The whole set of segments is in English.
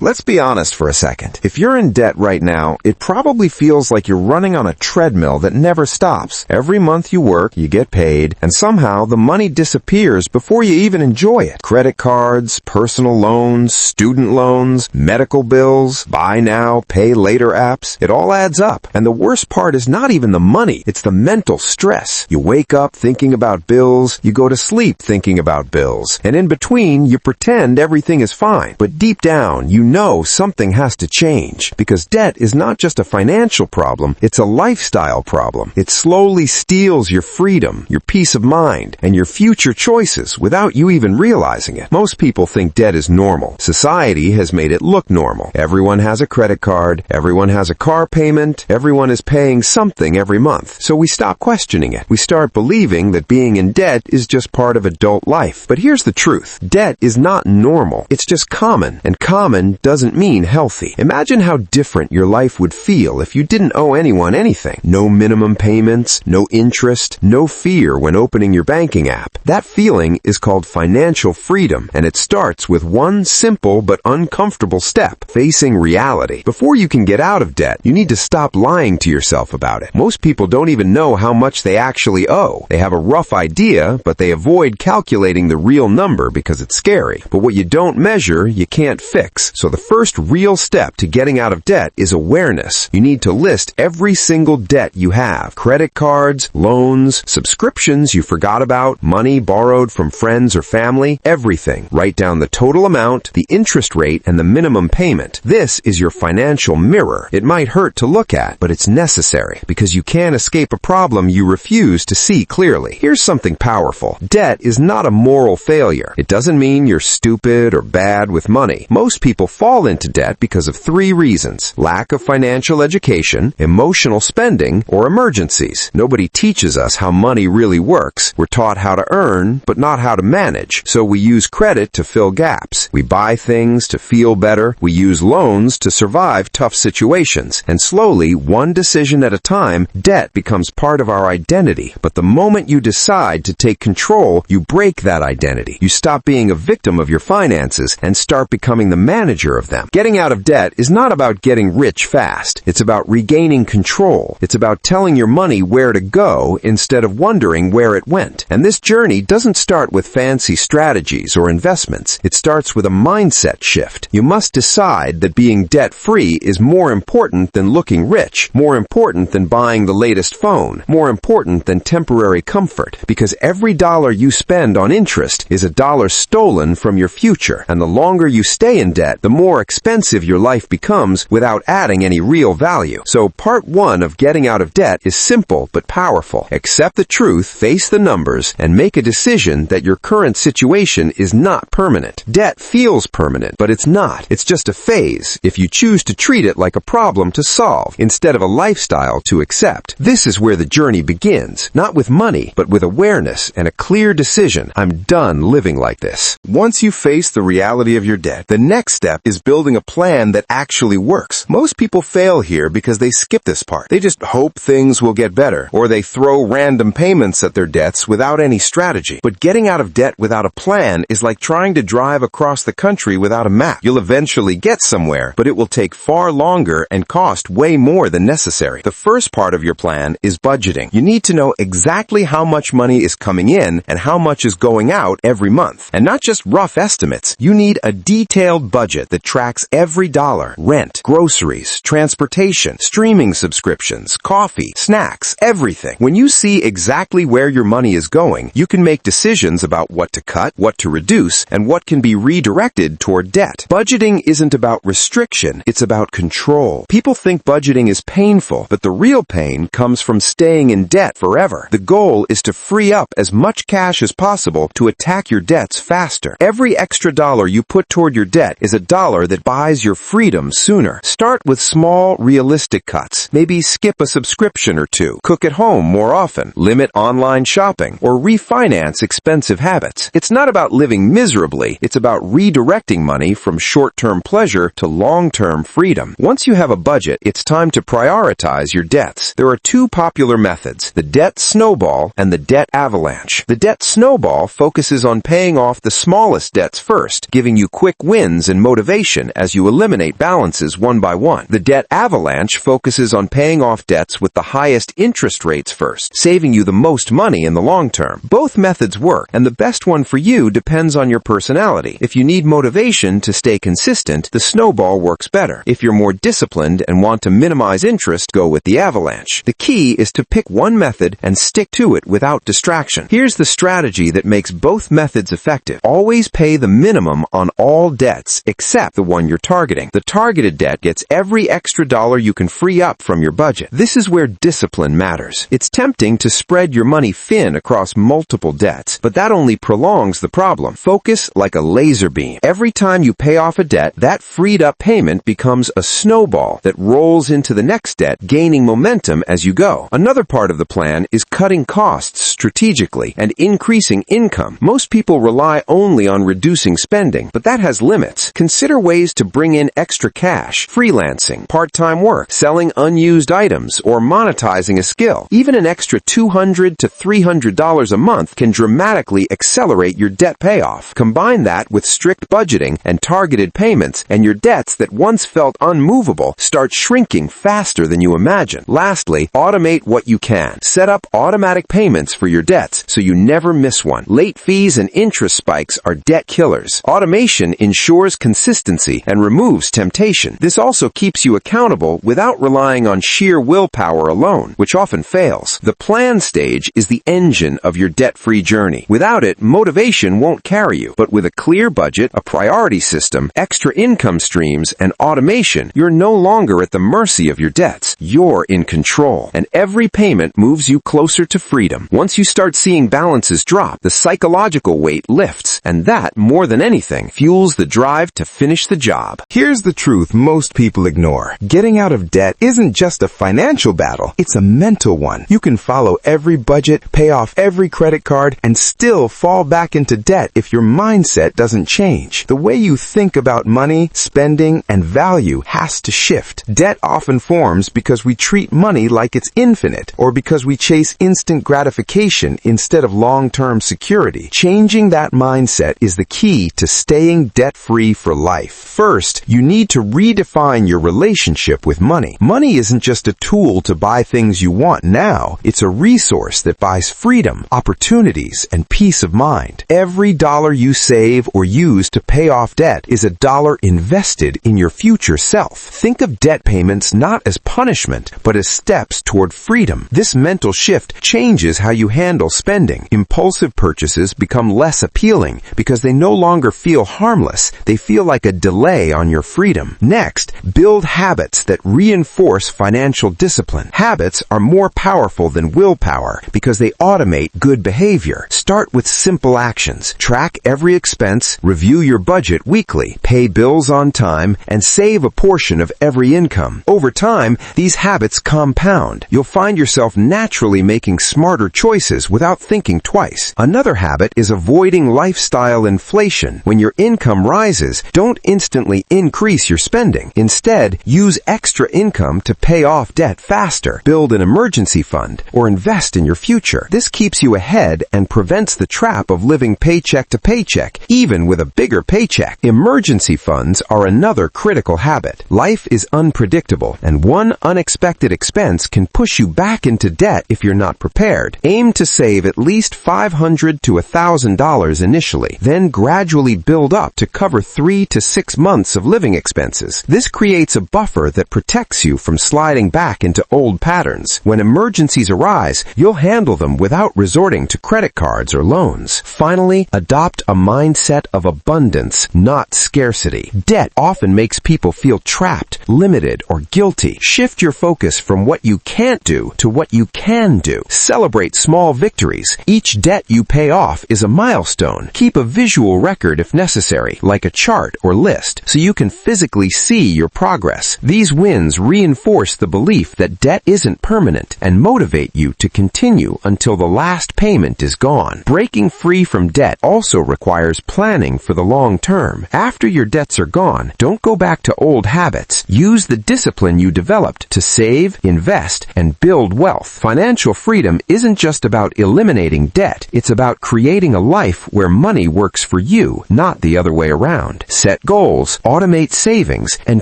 Let's be honest for a second. If you're in debt right now, it probably feels like you're running on a treadmill that never stops. Every month you work, you get paid, and somehow the money disappears before you even enjoy it. Credit cards, personal loans, student loans, medical bills, buy now, pay later apps. It all adds up. And the worst part is not even the money, it's the mental stress. You wake up thinking about bills, you go to sleep thinking about bills, and in between you pretend everything is fine. But deep down, you know something has to change, because debt is not just a financial problem, it's a lifestyle problem. It slowly steals your freedom, your peace of mind, and your future choices without you even realizing it. Most people think debt is normal. Society has made it look normal. Everyone has a credit card, everyone has a car payment, everyone is paying something every month. So we stop questioning it. We start believing that being in debt is just part of adult life. But here's the truth. Debt is not normal. It's just common. And common doesn't mean healthy. Imagine how different your life would feel if you didn't owe anyone anything. No minimum payments, no interest, no fear when opening your banking app. That feeling is called financial freedom, and it starts with one simple but uncomfortable step: facing reality. Before you can get out of debt, you need to stop lying to yourself about it. Most people don't even know how much they actually owe. They have a rough idea, but they avoid calculating the real number because it's scary. But what you don't measure, you can't fix. So the first real step to getting out of debt is awareness. You need to list every single debt you have. Credit cards, loans, subscriptions you forgot about, money borrowed from friends or family, everything. Write down the total amount, the interest rate, and the minimum payment. This is your financial mirror. It might hurt to look at, but it's necessary, because you can't escape a problem you refuse to see clearly. Here's something powerful. Debt is not a moral failure. It doesn't mean you're stupid or bad with money. Most people fall into debt because of three reasons: lack of financial education, emotional spending, or emergencies. Nobody teaches us how money really works. We're taught how to earn, but not how to manage. So we use credit to fill gaps. We buy things to feel better. We use loans to survive tough situations. And slowly, one decision at a time, debt becomes part of our identity. But the moment you decide to take control, you break that identity. You stop being a victim of your finances and start becoming the manager of them. Getting out of debt is not about getting rich fast. It's about regaining control. It's about telling your money where to go instead of wondering where it went. And this journey doesn't start with fancy strategies or investments. It starts with a mindset shift. You must decide that being debt-free is more important than looking rich, more important than buying the latest phone, more important than temporary comfort, because every dollar you spend on interest is a dollar stolen from your future. And the longer you stay in debt, the more expensive your life becomes without adding any real value. So part one of getting out of debt is simple but powerful. Accept the truth, face the numbers, and make a decision that your current situation is not permanent. Debt feels permanent, but it's not. It's just a phase if you choose to treat it like a problem to solve instead of a lifestyle to accept. This is where the journey begins, not with money, but with awareness and a clear decision. I'm done living like this. Once you face the reality of your debt, the next step is building a plan that actually works. Most people fail here because they skip this part. They just hope things will get better, or they throw random payments at their debts without any strategy. But getting out of debt without a plan is like trying to drive across the country without a map. You'll eventually get somewhere, but it will take far longer and cost way more than necessary. The first part of your plan is budgeting. You need to know exactly how much money is coming in and how much is going out every month. And not just rough estimates. You need a detailed budget that tracks every dollar: rent, groceries, transportation, streaming subscriptions, coffee, snacks, everything. When you see exactly where your money is going, you can make decisions about what to cut, what to reduce, and what can be redirected toward debt. Budgeting isn't about restriction, it's about control. People think budgeting is painful, but the real pain comes from staying in debt forever. The goal is to free up as much cash as possible to attack your debts faster. Every extra dollar you put toward your debt is a dollar that buys your freedom sooner. Start with small, realistic cuts. Maybe skip a subscription or two, cook at home more often, limit online shopping, or refinance expensive habits. It's not about living miserably, it's about redirecting money from short-term pleasure to long-term freedom. Once you have a budget, it's time to prioritize your debts. There are two popular methods: the debt snowball and the debt avalanche. The debt snowball focuses on paying off the smallest debts first, giving you quick wins and motivation motivation as you eliminate balances one by one. The debt avalanche focuses on paying off debts with the highest interest rates first, saving you the most money in the long term. Both methods work, and the best one for you depends on your personality. If you need motivation to stay consistent, the Snowball works better. If you're more disciplined and want to minimize interest, go with the Avalanche. The key is to pick one method and stick to it without distraction. Here's the strategy that makes both methods effective. Always pay the minimum on all debts except the one you're targeting. The targeted debt gets every extra dollar you can free up from your budget. This is where discipline matters. It's tempting to spread your money thin across multiple debts, but that only prolongs the problem. Focus like a laser beam. Every time you pay off a debt, that freed up payment becomes a snowball that rolls into the next debt, gaining momentum as you go. Another part of the plan is cutting costs strategically and increasing income. Most people rely only on reducing spending, but that has limits. Consider ways to bring in extra cash, freelancing, part-time work, selling unused items, or monetizing a skill. Even an extra $200 to $300 a month can dramatically accelerate your debt payoff. Combine that with strict budgeting and targeted payments, and your debts that once felt unmovable start shrinking faster than you imagine. Lastly, automate what you can. Set up automatic payments for your debts so you never miss one. Late fees and interest spikes are debt killers. Automation ensures consistency and removes temptation. This also keeps you accountable without relying on sheer willpower alone, which often fails. The plan stage is the engine of your debt-free journey. Without it, motivation won't carry you. But with a clear budget, a priority system, extra income streams, and automation, you're no longer at the mercy of your debts. You're in control, and every payment moves you closer to freedom. Once you start seeing balances drop, the psychological weight lifts, and that, more than anything, fuels the drive to finish the job. Here's the truth most people ignore. Getting out of debt isn't just a financial battle, it's a mental one. You can follow every budget, pay off every credit card, and still fall back into debt if your mindset doesn't change. The way you think about money, spending, and value has to shift. Debt often forms because we treat money like it's infinite, or because we chase instant gratification instead of long-term security. Changing that mindset is the key to staying debt-free for life. First, you need to redefine your relationship with money. Money isn't just a tool to buy things you want now. It's a resource that buys freedom, opportunities, and peace of mind. Every dollar you save or use to pay off debt is a dollar invested in your future self. Think of debt payments not as punishment, but as steps toward freedom. This mental shift changes how you handle spending. Impulsive purchases become less appealing because they no longer feel harmless. They feel like a delay on your freedom. Next, build habits that reinforce financial discipline. Habits are more powerful than willpower because they automate good behavior. Start with simple actions. Track every expense, review your budget weekly, pay bills on time, and save a portion of every income. Over time, these habits compound. You'll find yourself naturally making smarter choices without thinking twice. Another habit is avoiding lifestyle inflation. When your income rises, don't instantly increase your spending. Instead, use extra income to pay off debt faster, build an emergency fund, or invest in your future. This keeps you ahead and prevents the trap of living paycheck to paycheck, even with a bigger paycheck. Emergency funds are another critical habit. Life is unpredictable, and one unexpected expense can push you back into debt if you're not prepared. Aim to save at least $500 to $1,000 initially, then gradually build up to cover 3 to 6 months of living expenses. This creates a buffer that protects you from sliding back into old patterns. When emergencies arise, you'll handle them without resorting to credit cards or loans. Finally, adopt a mindset of abundance, not scarcity. Debt often makes people feel trapped, limited, or guilty. Shift your focus from what you can't do to what you can do. Celebrate small victories. Each debt you pay off is a milestone. Keep a visual record if necessary, like a chart or list, so you can physically see your progress. These wins reinforce the belief that debt isn't permanent and motivate you to continue until the last payment is gone. Breaking free from debt also requires planning for the long term. After your debts are gone, don't go back to old habits. Use the discipline you developed to save, invest, and build wealth. Financial freedom isn't just about eliminating debt. It's about creating a life where money works for you, not the other way around. Set goals, automate savings, and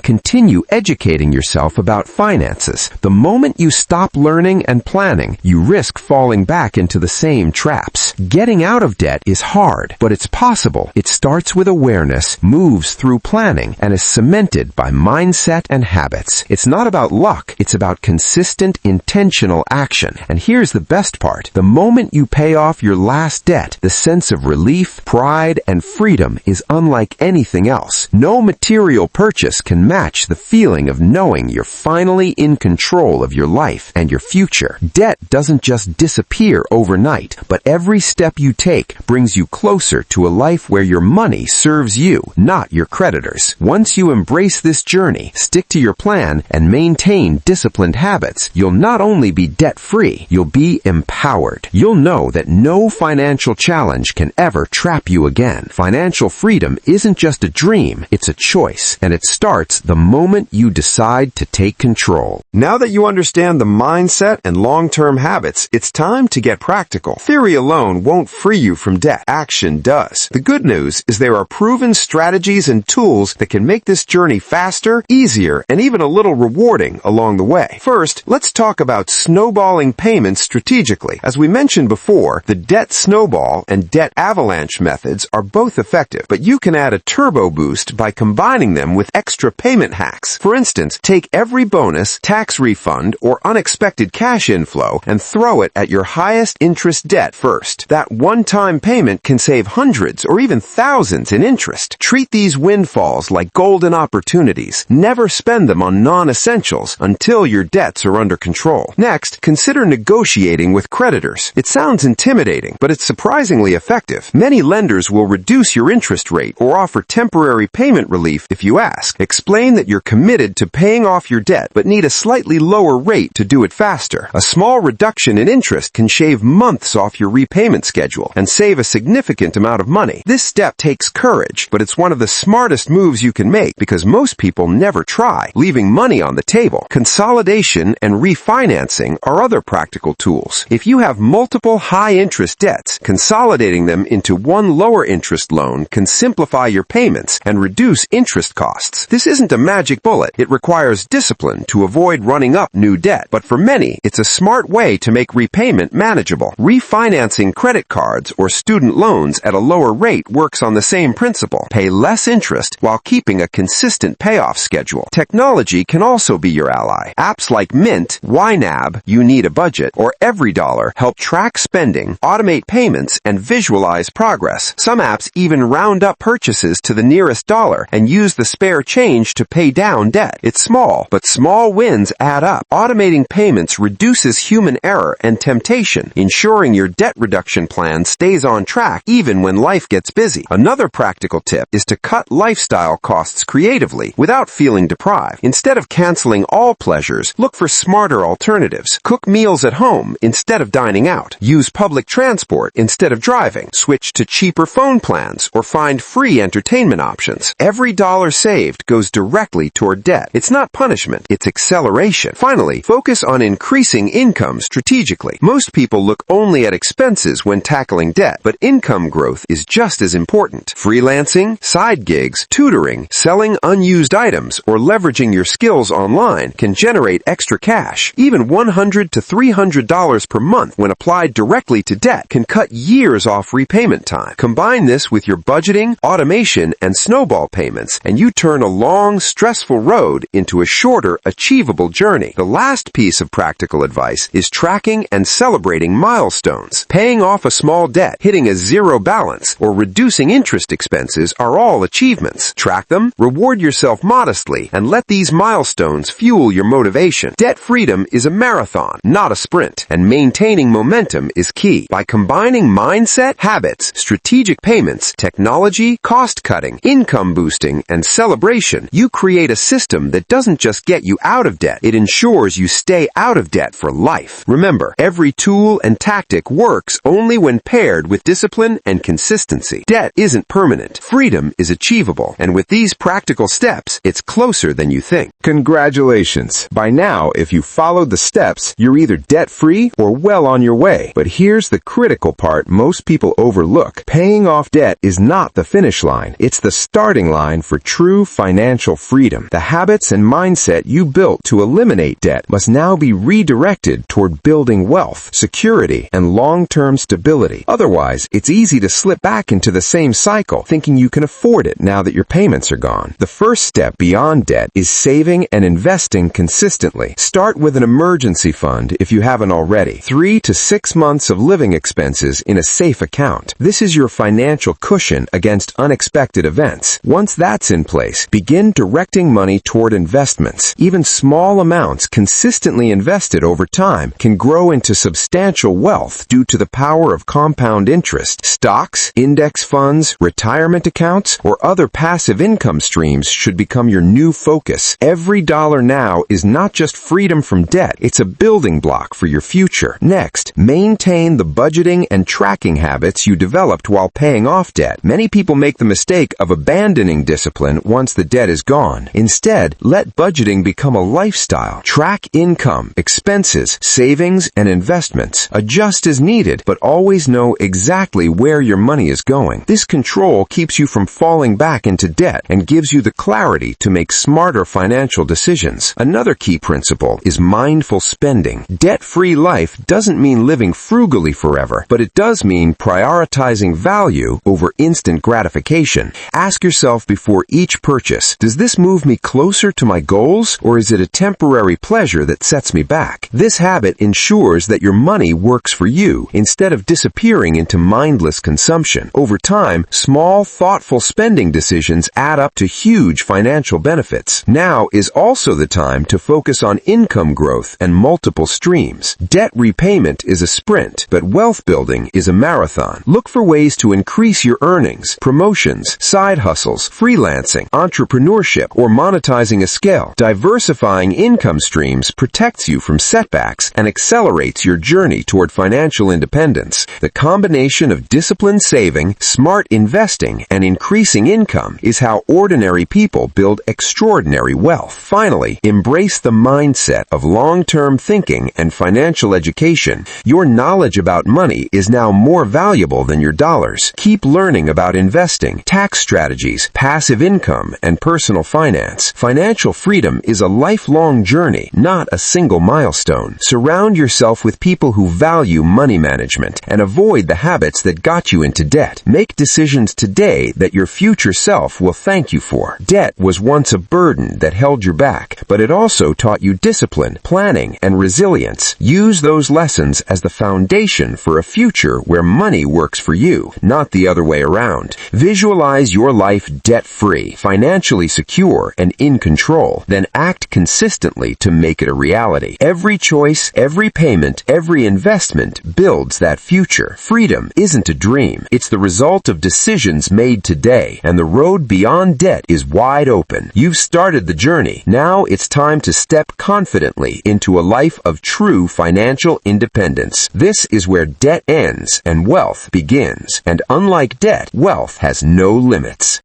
continue educating yourself about finances. The moment you stop learning and planning, you risk falling back into the same traps. Getting out of debt is hard, but it's possible. It starts with awareness, moves through planning, and is cemented by mindset and habits. It's not about luck. It's about consistent, intentional action. And here's the best part. The moment you pay off your last debt, the sense of relief, pride, and freedom is unlike anything else. No material purchase can match the feeling of knowing you're finally in control of your life and your future. Debt doesn't just disappear overnight, but every step you take brings you closer to a life where your money serves you, not your creditors. Once you embrace this journey, stick to your plan, and maintain disciplined habits, you'll not only be debt-free, you'll be empowered. You'll know that no financial challenge can ever trap you again. Financial freedom isn't just a dream, it's a choice, and it starts the moment you decide to take control. Now that you understand the mindset and long-term habits, it's time to get practical. Theory alone won't free you from debt. Action does. The good news is there are proven strategies and tools that can make this journey faster, easier, and even a little rewarding along the way. First, let's talk about snowballing payments strategically. As we mentioned before, the debt snowball and debt avalanche methods are both effective, but you can add a turbo boost by combining them with extra payment hacks. For instance, take every bonus, tax refund, or unexpected cash inflow and throw it at your highest interest debt first. That one-time payment can save hundreds or even thousands in interest. Treat these windfalls like golden opportunities. Never spend them on non-essentials until your debts are under control. Next, consider negotiating with creditors. It sounds intimidating, but it's surprisingly effective. Many lenders will reduce your interest rate or offer temporary payment relief if you ask. Explain that you're committed to paying off your debt, but need a slightly lower rate to do it faster. A small reduction in interest can shave months off your repayment schedule and save a significant amount of money. This step takes courage, but it's one of the smartest moves you can make because most people never try, leaving money on the table. Consolidation and refinancing are other practical tools. If you have multiple high-interest debts, consolidating them into one lower-interest loan can simplify your payments and reduce interest costs. This isn't a magic bullet. It requires discipline to avoid running up new debt, but for many, it's a smart way to make repayment manageable. Refinancing credit cards or student loans at a lower rate works on the same principle. Pay less interest while keeping a consistent payoff schedule. Technology can also be your ally. Apps like Mint, YNAB, You Need a Budget, or EveryDollar help track spending, automate payments, and visualize progress. Some apps even round up purchases to the nearest dollar and use the spare change to pay down debt. It's small, but small wins add up. Automating payments reduces human error and temptation, ensuring your debt reduction plan stays on track even when life gets busy. Another practical tip is to cut lifestyle costs creatively without feeling deprived. Instead of canceling all pleasures, look for smarter alternatives. Cook meals at home instead of dining out. Use public transport instead of driving. Switch to cheaper phone plans or find free entertainment options. Every dollar saved goes directly toward debt. It's not punishment, it's acceleration. Finally, focus on increasing income strategically. Most people look only at expenses when tackling debt, but income growth is just as important. Freelancing, side gigs, tutoring, selling unused items, or leveraging your skills online can generate extra cash. Even $100 to $300 per month when applied directly to debt can cut years off repayment time. Combine this with your budgeting, automation, and snowball payments, and you turn a long, stressful road into a shorter, achievable journey. The last piece of practical advice is tracking and celebrating milestones. Paying off a small debt, hitting a zero balance, or reducing interest expenses are all achievements. Track them, reward yourself modestly, and let these milestones fuel your motivation. Debt freedom is a marathon, not a sprint, and maintaining momentum is key. By combining mindset, habits, strategic payments, technology, cost-cutting, income boosting, and celebration, you create a system that doesn't just get you out of debt, it ensures you stay out of debt for life. Remember, every tool and tactic works only when paired with discipline and consistency. Debt isn't permanent. Freedom is achievable, and with these practical steps, it's closer closer than you think. Congratulations! By now, if you followed the steps, you're either debt-free or well on your way. But here's the critical part most people overlook. Paying off debt is not the finish line. It's the starting line for true financial freedom. The habits and mindset you built to eliminate debt must now be redirected toward building wealth, security, and long-term stability. Otherwise, it's easy to slip back into the same cycle, thinking you can afford it now that your payments are gone. The first step beyond debt is saving and investing consistently. Start with an emergency fund if you haven't already. 3 to 6 months of living expenses in a safe account. This is your financial cushion against unexpected events. Once that's in place, begin directing money toward investments. Even small amounts consistently invested over time can grow into substantial wealth due to the power of compound interest. Stocks, index funds, retirement accounts, or other passive income streams should become your new focus. Every dollar now is not just freedom from debt, it's a building block for your future. Next, maintain the budgeting and tracking habits you developed while paying off debt. Many people make the mistake of abandoning discipline once the debt is gone. Instead, let budgeting become a lifestyle. Track income, expenses, savings, and investments. Adjust as needed, but always know exactly where your money is going. This control keeps you from falling back into debt and gives you the clarity to make smarter financial decisions. Another key principle is mindful spending. Debt-free life doesn't mean living frugally forever, but it does mean prioritizing value over instant gratification. Ask yourself before each purchase, does this move me closer to my goals, or is it a temporary pleasure that sets me back? This habit ensures that your money works for you instead of disappearing into mindless consumption. Over time, small, thoughtful spending decisions add up to huge financial benefits. Now is also the time to focus on income growth and multiple streams. Debt repayment is a sprint, but wealth building is a marathon. Look for ways to increase your earnings, promotions, side hustles, freelancing, entrepreneurship, or monetizing a skill. Diversifying income streams protects you from setbacks and accelerates your journey toward financial independence. The combination of disciplined saving, smart investing, and increasing income is how ordinary people build extraordinary wealth. Finally, embrace the mindset of long-term thinking and financial education. Your knowledge about money is now more valuable than your dollars. Keep learning about investing, tax strategies, passive income, and personal finance. Financial freedom is a lifelong journey, not a single milestone. Surround yourself with people who value money management and avoid the habits that got you into debt. Make decisions today that your future self will thank you for. Debt was once a burden that held your back, but it also taught you discipline, planning, and resilience. Use those lessons as the foundation for a future where money works for you, not the other way around. Visualize your life debt-free, financially secure, and in control. Then act consistently to make it a reality. Every choice, every payment, every investment builds that future. Freedom isn't a dream. It's the result of decisions made today, and the road beyond debt is wide open. You've started the journey. Now it's time to step confidently into a life of true financial independence. This is where debt ends and wealth begins. And unlike debt, wealth has no limits.